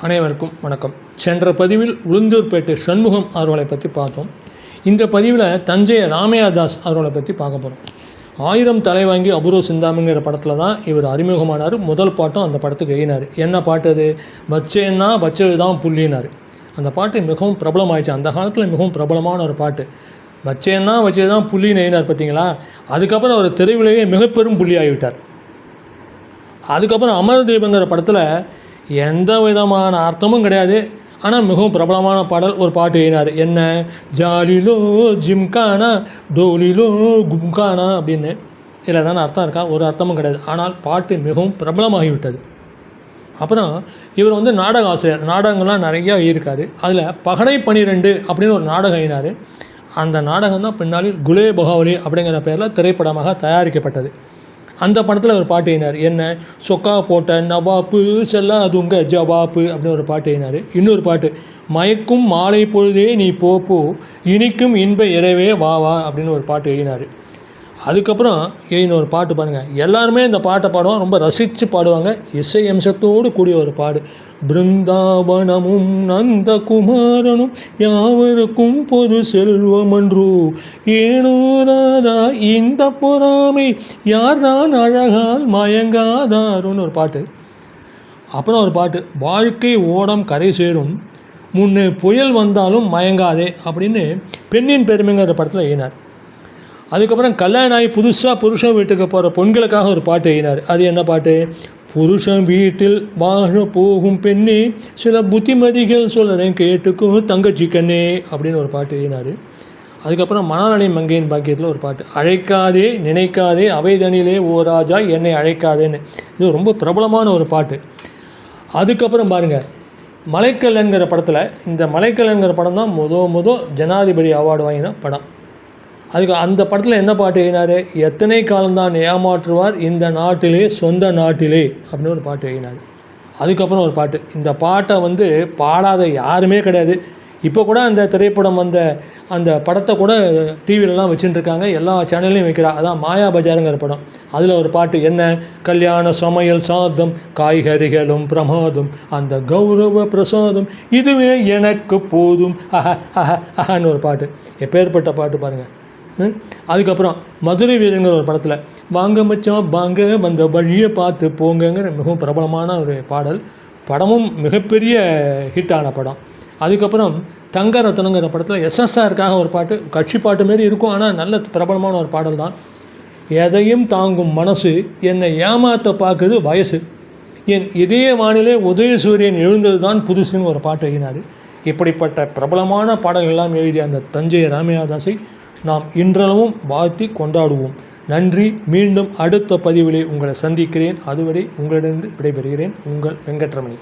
அனைவருக்கும் வணக்கம். சென்ற பதிவில் உளுந்தூர்பேட்டை சண்முகம் அவர்களை பற்றி பார்த்தோம். இந்த பதிவில் தஞ்சை ராமையாதாஸ் அவர்களை பற்றி பார்க்க போகிறோம். 1000 தலை வாங்கி அபூர்வ சிந்தாமணிங்கிற படத்தில் தான் இவர் அறிமுகமானார். முதல் பாட்டும் அந்த படத்துக்கு எழுதினார். என்ன பாட்டு அது? வச்சேன்னா வச்சது தான் புள்ளினார். அந்த பாட்டு மிகவும் பிரபலமாயிடுச்சு. அந்த காலத்தில் மிகவும் பிரபலமான ஒரு பாட்டு. வச்சேன்னா வச்சது தான் புள்ளின்னு எழுதினார் பார்த்தீங்களா. அதுக்கப்புறம் அவர் தெருவிலேயே மிகப்பெரும் புள்ளி ஆகிவிட்டார். அதுக்கப்புறம் அமர் தீபங்கிற படத்தில் எந்த விதமான அர்த்தமும் கிடையாது, ஆனால் மிகவும் பிரபலமான பாடல் ஒரு பாட்டு எழுதினார். என்ன? ஜாலிலோ ஜிம்கானா டோலிலோ கும்கானா அப்படின்னு. இதில் தானே அர்த்தம் இருக்கா? ஒரு அர்த்தமும் கிடையாது. ஆனால் பாட்டு மிகவும் பிரபலமாகிவிட்டது. அப்புறம் இவர் நாடக ஆசிரியர். நாடகங்கள்லாம் நிறையா எழுதியிருக்காரு. அதில் பகடை 12 அப்படின்னு ஒரு நாடகம் எழுதினார். அந்த நாடகம் தான் பின்னாளில் குலே பகாவலி அப்படிங்கிற பேரில் திரைப்படமாக தயாரிக்கப்பட்டது. அந்த படத்தில் ஒரு பாட்டு எழுதினார். என்ன? சொக்கா போட்ட நவாப்பு செல்லாதுங்க ஜவாப்பு அப்படின்னு ஒரு பாட்டு எழுதினார். இன்னொரு பாட்டு, மயக்கும் மாலை பொழுதே நீ போ இனிக்கும் இன்ப இரவே வா வா அப்படின்னு ஒரு பாட்டு எழுதினார். அதுக்கப்புறம் எழுதின ஒரு பாட்டு பாருங்கள். எல்லாருமே இந்த பாட்டை பாடுவாங்க, ரொம்ப ரசித்து பாடுவாங்க. இசை அம்சத்தோடு கூடிய ஒரு பாடு. பிருந்தாவனமும் நந்தகுமாரனும் யாவருக்கும் பொது செல்வமன்று ஏனோராதா இந்த பொறாமை யார்தான் அழகால் மயங்காதாருன்னு ஒரு பாட்டு. அப்புறம் ஒரு பாட்டு, வாழ்க்கை ஓடம் கரை சேரும் முன்னே புயல் வந்தாலும் மயங்காதே அப்படின்னு பெண்ணின் பெருமைங்கிற படத்தில் எழுதினார். அதுக்கப்புறம் கல்யாணம் ஆகி புதுசாக புருஷன் வீட்டுக்கு போகிற பெண்களுக்காக ஒரு பாட்டு எழுதினார். அது என்ன பாட்டு? புருஷன் வீட்டில் வாழ போகும் பெண்ணே சில புத்திமதிகள் சொல்கிறேன் கேட்டுக்கும் தங்கச்சி கண்ணே அப்படின்னு ஒரு பாட்டு எழுதினார். அதுக்கப்புறம் மணாலனை மங்கையின் பாக்கியத்தில் ஒரு பாட்டு, அழைக்காதே நினைக்காதே அவைதனிலே ஓ ராஜா என்னை அழைக்காதேன்னு. இது ரொம்ப பிரபலமான ஒரு பாட்டு. அதுக்கப்புறம் பாருங்கள், மலைக்கல்லன்கிற படத்தில், இந்த மலைக்கல்லன்கிற படம் தான் ஜனாதிபதி அவார்டு வாங்கின படம். அதுக்கு அந்த படத்தில் என்ன பாட்டு எழுதினார்? எத்தனை காலம்தான் ஏமாற்றுவார் இந்த நாட்டிலே சொந்த நாட்டிலே அப்படின்னு ஒரு பாட்டு எழுதினார். அதுக்கப்புறம் ஒரு பாட்டு, இந்த பாட்டை பாடாத யாருமே கிடையாது. இப்போ கூட அந்த திரைப்படம் அந்த படத்தை கூட டிவிலலாம் வச்சுட்டுருக்காங்க, எல்லா சேனல்லையும் வைக்கிறா. அதான் மாயா பஜாருங்கிற படம். அதில் ஒரு பாட்டு, என்ன? கல்யாண சமையல் சாதம் காய்கறிகளும் பிரமாதம் அந்த கௌரவ பிரசாதம் இதுவே எனக்கு போதும் அஹன்னு ஒரு பாட்டு. எப்பேற்பட்ட பாட்டு பாருங்கள். அதுக்கப்புறம் மதுரை வீரங்கிற ஒரு படத்தில் வாங்க மச்சான் வாங்க வந்த வழியை பார்த்து போங்கங்கிற மிகவும் பிரபலமான ஒரு பாடல். படமும் மிகப்பெரிய ஹிட்டான படம். அதுக்கப்புறம் தங்க ரத்னங்கிற படத்தில் எஸ்எஸ்ஆருக்காக ஒரு பாட்டு, கட்சி பாட்டு மாரி இருக்கும், ஆனால் நல்ல பிரபலமான ஒரு பாடல் தான். எதையும் தாங்கும் மனசு என்னை ஏமாற்ற பார்க்குது வயசு என் இதய வானிலே உதயசூரியன் எழுந்தது தான் புதுசுன்னு ஒரு பாட்டு எழுதினார். இப்படிப்பட்ட பிரபலமான பாடல்கள்லாம் எழுதிய அந்த தஞ்சை ராமையாதாஸை நாம் இன்றளவும் வாழ்த்தி கொண்டாடுவோம். நன்றி. மீண்டும் அடுத்த பதிவிலே உங்களை சந்திக்கிறேன். அதுவரை உங்களிடமிருந்து விடைபெறுகிறேன். உங்கள் வெங்கட்ரமணி.